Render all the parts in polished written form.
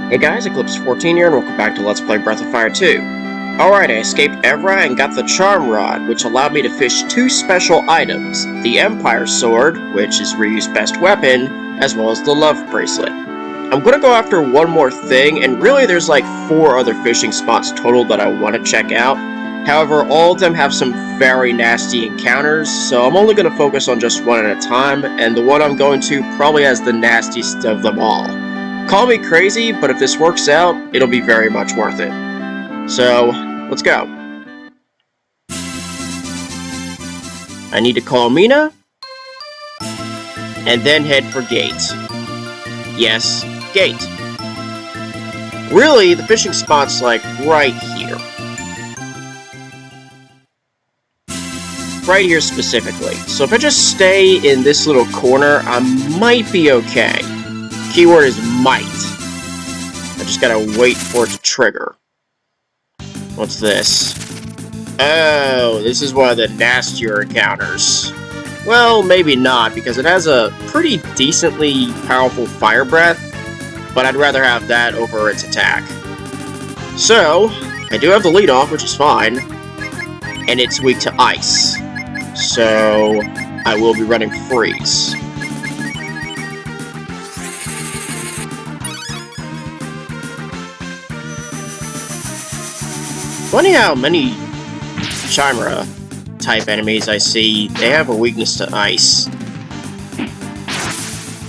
Hey guys, Eclipse14 here, and welcome back to Let's Play Breath of Fire 2. Alright, I escaped Evra and got the Charm Rod, which allowed me to fish two special items. The Empire Sword, which is Ryu's best weapon, as well as the Love Bracelet. I'm gonna go after one more thing, and really there's like 4 other fishing spots total that I want to check out. However, all of them have some very nasty encounters, so I'm only gonna focus on just one at a time, and the one I'm going to probably has the nastiest of them all. Call me crazy, but if this works out, it'll be very much worth it. So, let's go. I need to call Mina, and then head for Gate. Yes, Gate. Really, the fishing spot's like right here. Right here specifically. So if I just stay in this little corner, I might be okay. Keyword is might. I just gotta wait for it to trigger. What's this? Oh, this is one of the nastier encounters. Well, maybe not, because it has a pretty decently powerful fire breath, but I'd rather have that over its attack. So, I do have the lead off, which is fine, and it's weak to ice. So, I will be running freeze. Funny how many Chimera type enemies I see, they have a weakness to ice.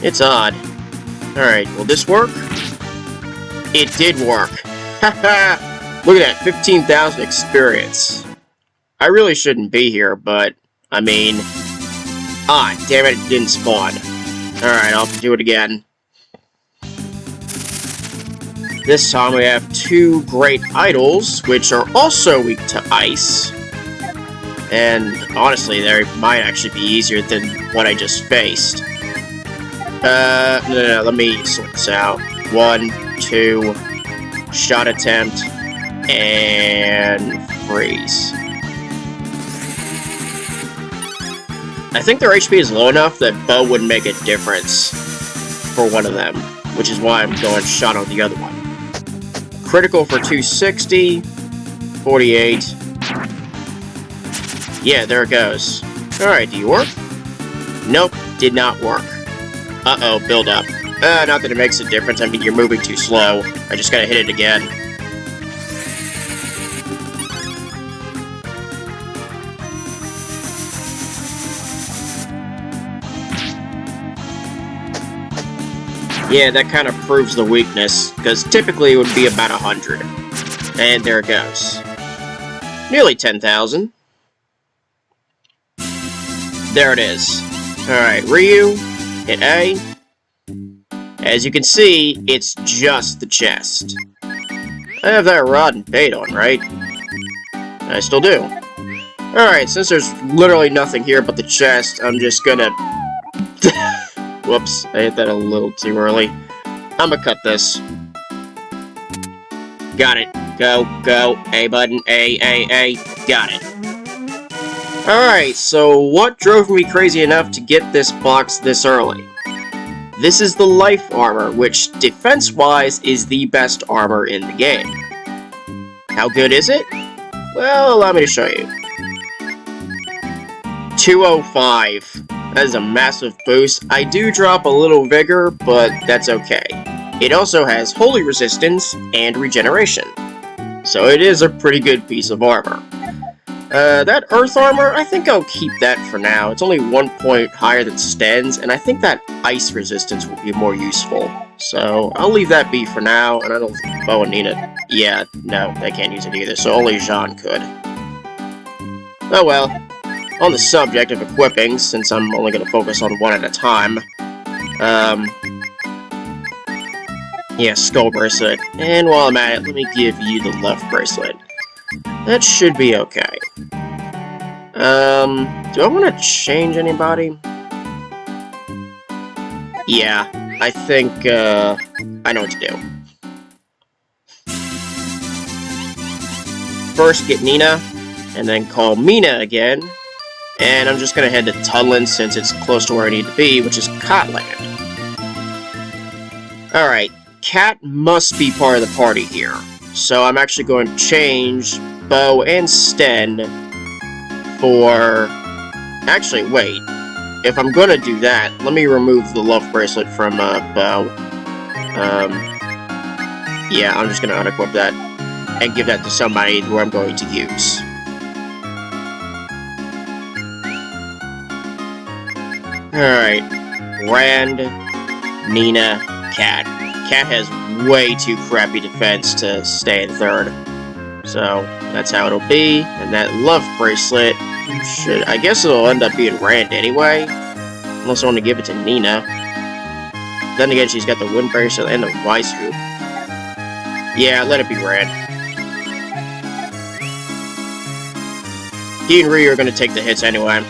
It's odd. Alright, will this work? It did work. Haha! Look at that, 15,000 experience. I really shouldn't be here, but, I mean... Ah, damn it, it didn't spawn. Alright, I'll have to do it again. This time we have 2 great idols, which are also weak to ice. And honestly, they might actually be easier than what I just faced. No, let me sort this out. 1, 2, shot attempt, and freeze. I think their HP is low enough that bow would make a difference for one of them, which is why I'm going shot on the other one. Critical for 260, 48. Yeah, there it goes. Alright, do you work? Nope, did not work. Uh-oh, build up. Not that it makes a difference, I mean, you're moving too slow. I just gotta hit it again. Yeah, that kind of proves the weakness, because typically it would be about 100. And there it goes. Nearly 10,000. There it is. Alright, Ryu, hit A. As you can see, it's just the chest. I have that rod and bait on, right? I still do. Alright, since there's literally nothing here but the chest, I'm just gonna... Whoops, I hit that a little too early. I'm gonna cut this. Got it. Go, go. A button. A. Got it. Alright, so what drove me crazy enough to get this box this early? This is the life armor, which defense-wise is the best armor in the game. How good is it? Well, allow me to show you. 205. That is a massive boost. I do drop a little vigor, but that's okay. It also has holy resistance and regeneration. So it is a pretty good piece of armor. That earth armor, I think I'll keep that for now. It's only 1 point higher than Sten's, and I think that ice resistance will be more useful. So I'll leave that be for now, and I don't think Bo and Nina... Yeah, no, they can't use it either, so only Jean could. Oh well. On the subject of equipping, since I'm only going to focus on one at a time, yeah, Skull Bracelet. And while I'm at it, let me give you the Love Bracelet. That should be okay. Do I want to change anybody? Yeah, I think, I know what to do. First, get Nina, and then call Mina again. And I'm just gonna head to Tunland since it's close to where I need to be, which is Kotland. Alright, Cat must be part of the party here. So I'm actually going to change Bo and Sten for... Actually, wait. If I'm gonna do that, let me remove the love bracelet from Bo. Yeah, I'm just gonna unequip that and give that to somebody who I'm going to use. Alright. Rand, Nina, Cat. Cat has way too crappy defense to stay in third. So, that's how it'll be. And that love bracelet should... I guess it'll end up being Rand anyway. Unless I want to give it to Nina. Then again, she's got the wind bracelet and the vice hoop. Yeah, let it be Rand. He and Ryu are going to take the hits anyway.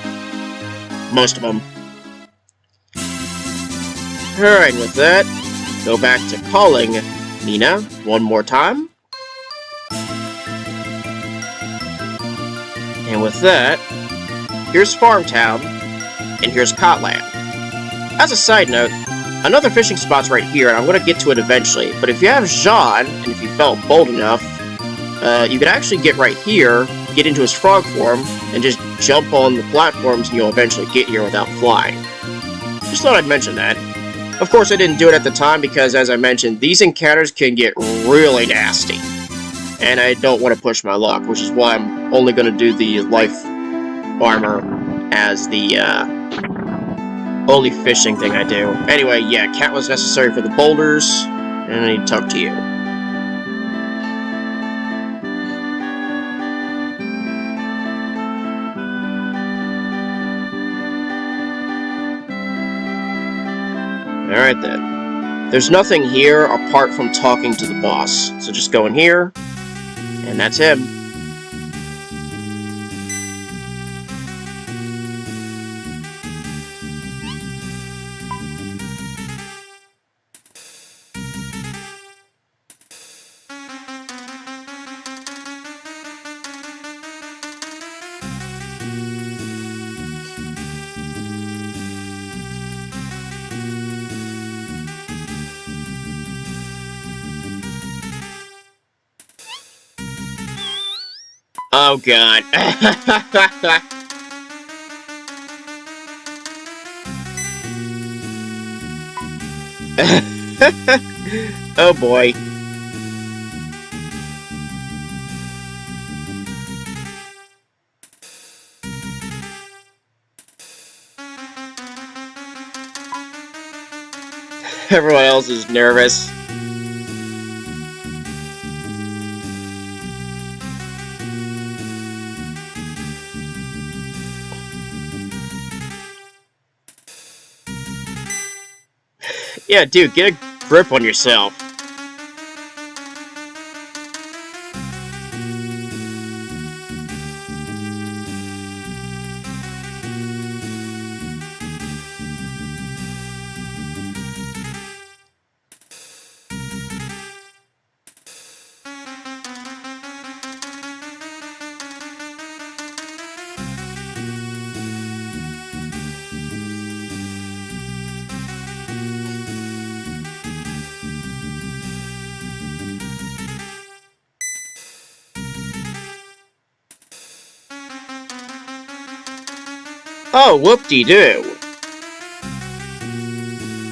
Most of them. Alright, with that, go back to calling Nina one more time. And with that, here's Farmtown, and here's Cotland. As a side note, another fishing spot's right here, and I'm going to get to it eventually, but if you have Jean, and if you felt bold enough, you could actually get right here, get into his frog form, and just jump on the platforms, and you'll eventually get here without flying. Just thought I'd mention that. Of course, I didn't do it at the time because, as I mentioned, these encounters can get really nasty. And I don't want to push my luck, which is why I'm only going to do the life armor as the only fishing thing I do. Anyway, yeah, Cat was necessary for the boulders, and I need to talk to you. Alright then. There's nothing here apart from talking to the boss. So just go in here, and that's him. Oh god. Oh boy. Everyone else is nervous. Yeah, dude, get a grip on yourself. Oh, whoop-de-doo.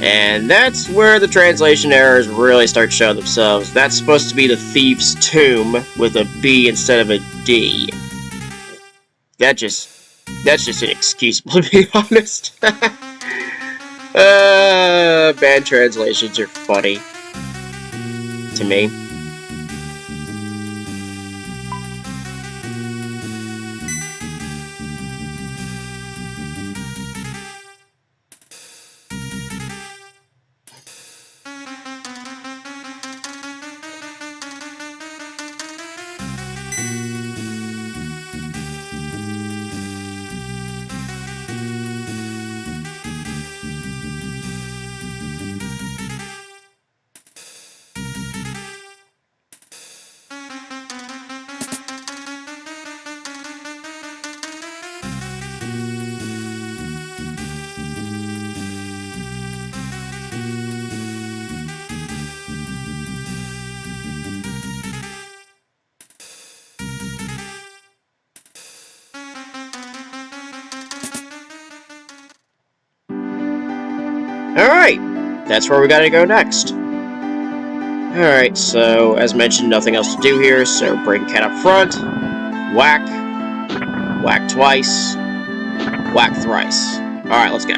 And that's where the translation errors really start showing themselves. That's supposed to be the Thief's Tomb with a B instead of a D. That's just inexcusable, to be honest. Bad translations are funny. To me. Alright, that's where we gotta go next. Alright, so as mentioned, nothing else to do here, so bring Cat up front, whack, whack twice, whack thrice. Alright, let's go.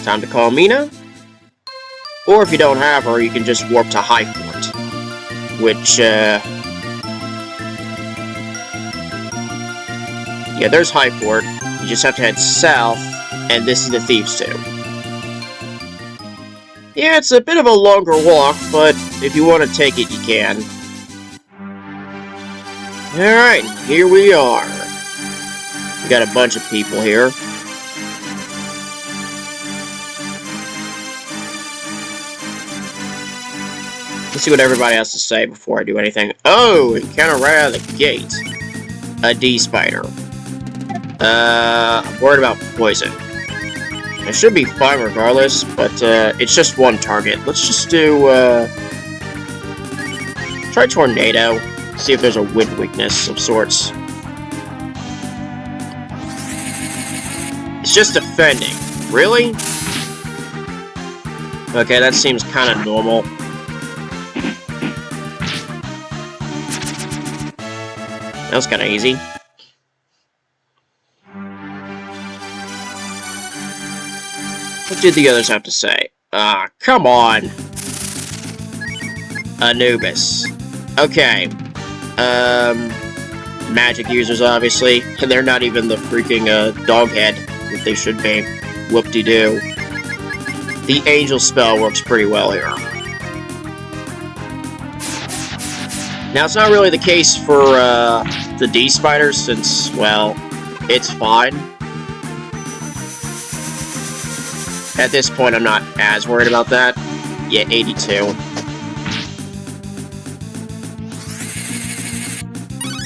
Time to call Mina. Or if you don't have her, you can just warp to Highport. Which, yeah, there's Highport. You just have to head south, and this is the Thieves' Tomb. Yeah, it's a bit of a longer walk, but if you want to take it, you can. Alright, here we are. We got a bunch of people here. Let's see what everybody has to say before I do anything. Oh, encounter right out of the gate. A D-Spider. I'm worried about poison. It should be fine regardless, but it's just one target. Let's just do, try Tornado. See if there's a wind weakness of sorts. It's just defending. Really? Okay, that seems kind of normal. That was kind of easy. What did the others have to say? Ah, come on! Anubis. Okay. Magic users, obviously. And they're not even the freaking, doghead that they should be. Whoop-de-doo. The Angel spell works pretty well here. Now, it's not really the case for, the D-Spiders, since, well, it's fine. At this point, I'm not as worried about that. Yeah, 82.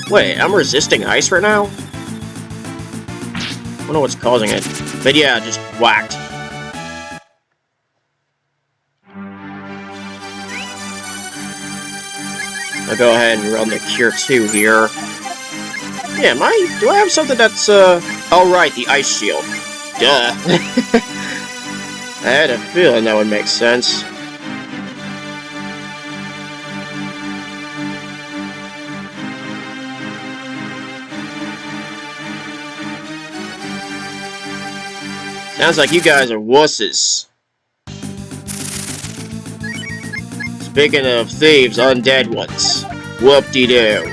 Wait, I'm resisting ice right now? I don't know what's causing it. But yeah, just whacked. I'll go ahead and run the Cure 2 here. Yeah, do I have something that's, oh right, the Ice Shield. Duh. I had a feeling that would make sense. Sounds like you guys are wusses. Speaking of thieves, undead ones. Whoop-de-doo.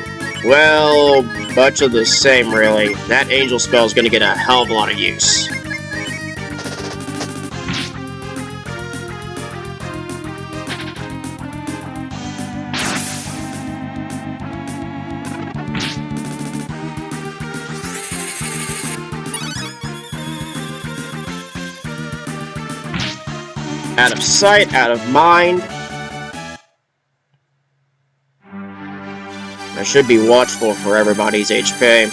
Well, much of the same, really. That angel spell is gonna get a hell of a lot of use. Out of sight, out of mind. I should be watchful for everybody's HP.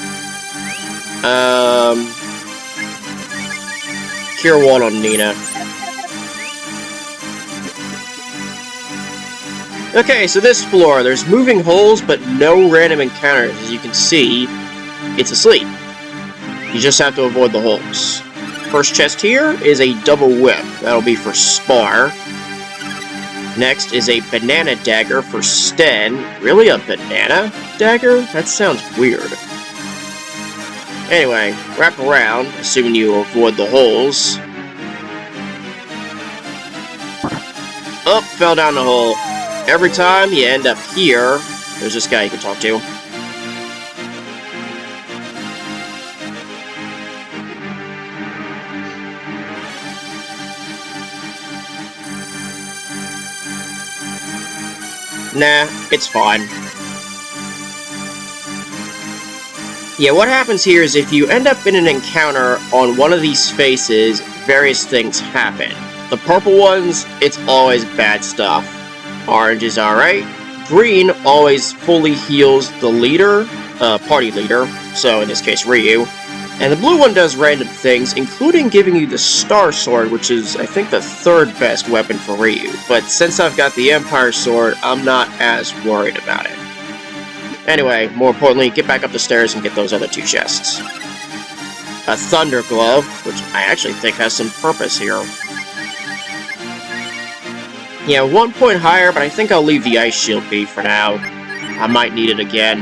Cure 1 on Nina. Okay, so this floor, there's moving holes, but no random encounters. As you can see, it's asleep. You just have to avoid the holes. First chest here is a double whip. That'll be for Spar. Next is a banana dagger for Sten. Really, a banana dagger? That sounds weird. Anyway, wrap around, assuming you avoid the holes. Up, fell down the hole. Every time you end up here, there's this guy you can talk to. Nah, it's fine. Yeah, what happens here is if you end up in an encounter on one of these faces, various things happen. The purple ones, it's always bad stuff. Orange is alright. Green always fully heals the leader, party leader, so in this case Ryu. And the blue one does random things, including giving you the Star Sword, which is, I think, the third best weapon for Ryu. But since I've got the Empire Sword, I'm not as worried about it. Anyway, more importantly, get back up the stairs and get those other two chests. a Thunder Glove, which I actually think has some purpose here. Yeah, 1 point higher, but I think I'll leave the Ice Shield be for now. I might need it again.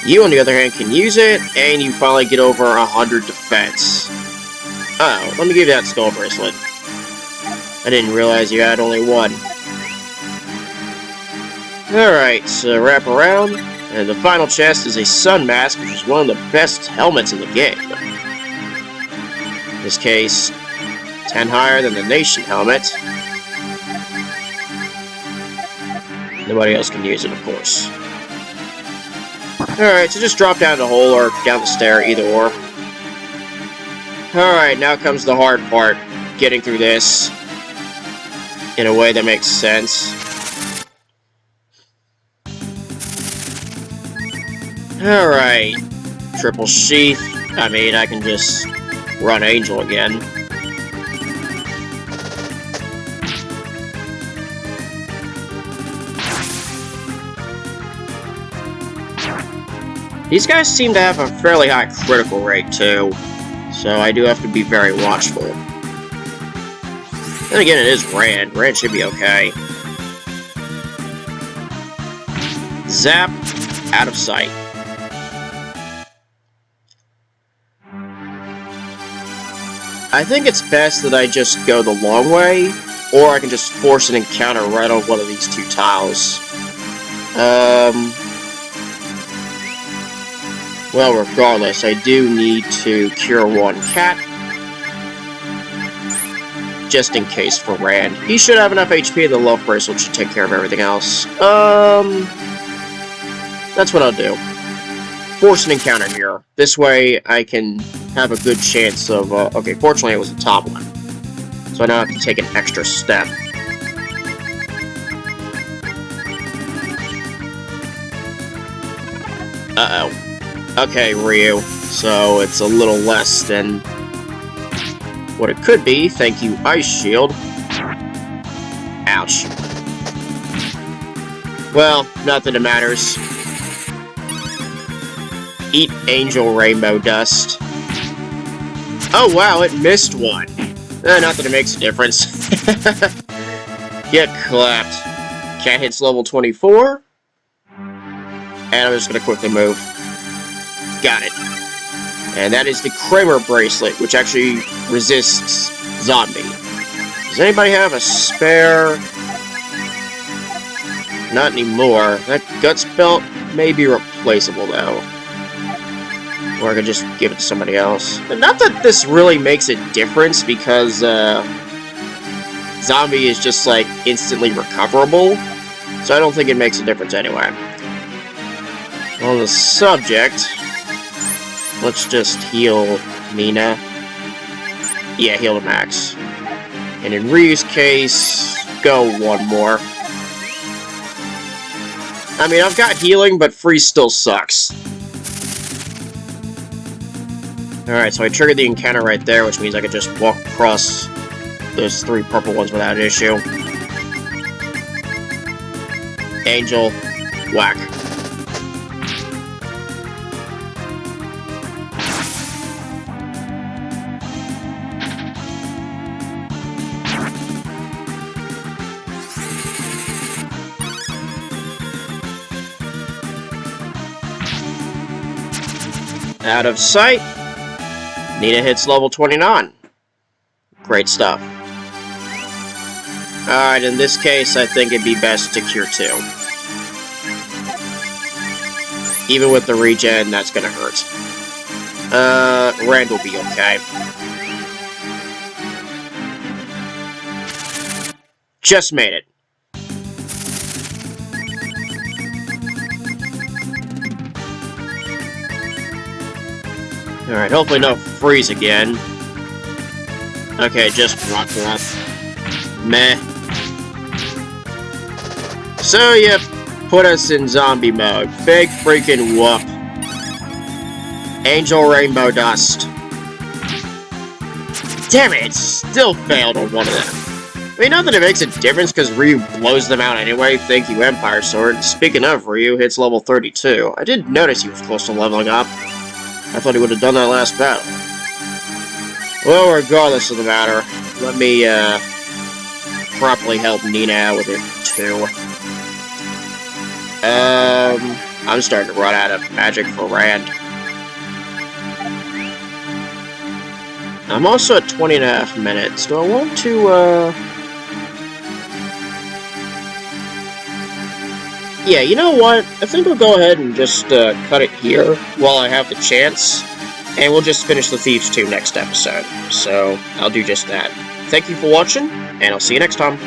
You, on the other hand, can use it, and you finally get over 100 defense. Oh, let me give you that Skull Bracelet. I didn't realize you had only one. Alright, so wrap around, and the final chest is a Sun Mask, which is one of the best helmets in the game. In this case, 10 higher than the Nation helmet. Nobody else can use it, of course. Alright, so just drop down the hole or down the stair, either or. Alright, now comes the hard part. Getting through this in a way that makes sense. Alright. Triple Sheath. I mean, I can just run Angel again. These guys seem to have a fairly high critical rate, too. So I do have to be very watchful. Then again, it is Rand. Rand should be okay. Zap. Out of sight. I think it's best that I just go the long way, or I can just force an encounter right on one of these two tiles. Well, regardless, I do need to cure one cat. Just in case for Rand. He should have enough HP, the Love Bracelet should take care of everything else. That's what I'll do. Force an encounter here. This way, I can have a good chance of, okay, fortunately it was the top one. So I don't have to take an extra step. Uh-oh. Okay, Ryu. So it's a little less than what it could be. Thank you, Ice Shield. Ouch. Well, not that it matters. Eat Angel Rainbow Dust. Oh wow, it missed one. Not that it makes a difference. Get clapped. Cat hits level 24. And I'm just gonna quickly move. Got it. And that is the Kramer Bracelet, which actually resists Zombie. Does anybody have a spare? Not anymore. That Guts Belt may be replaceable, though. Or I could just give it to somebody else. But not that this really makes a difference, because Zombie is just, like, instantly recoverable. So I don't think it makes a difference anyway. On the subject, let's just heal Mina. Yeah, heal to max. And in Ryu's case, go one more. I mean, I've got healing, but freeze still sucks. Alright, so I triggered the encounter right there, which means I could just walk across those three purple ones without an issue. Angel, whack. Out of sight. Nina hits level 29. Great stuff. Alright, in this case, I think it'd be best to cure 2. Even with the regen, that's gonna hurt. Rand will be okay. Just made it. Alright, hopefully no freeze again. Okay, just rock breath. Meh. So, you put us in zombie mode. Big freaking whoop. Angel Rainbow Dust. Damn it, it still failed on one of them. I mean, not that it makes a difference, because Ryu blows them out anyway. Thank you, Empire Sword. Speaking of, Ryu hits level 32. I did notice he was close to leveling up. I thought he would have done that last battle. Well, regardless of the matter, let me, properly help Nina out with it, too. I'm starting to run out of magic for Rand. I'm also at 20.5 minutes. Do I want to, yeah, you know what? I think we'll go ahead and just, cut it here while I have the chance. And we'll just finish the Thieves 2 next episode. So, I'll do just that. Thank you for watching, and I'll see you next time.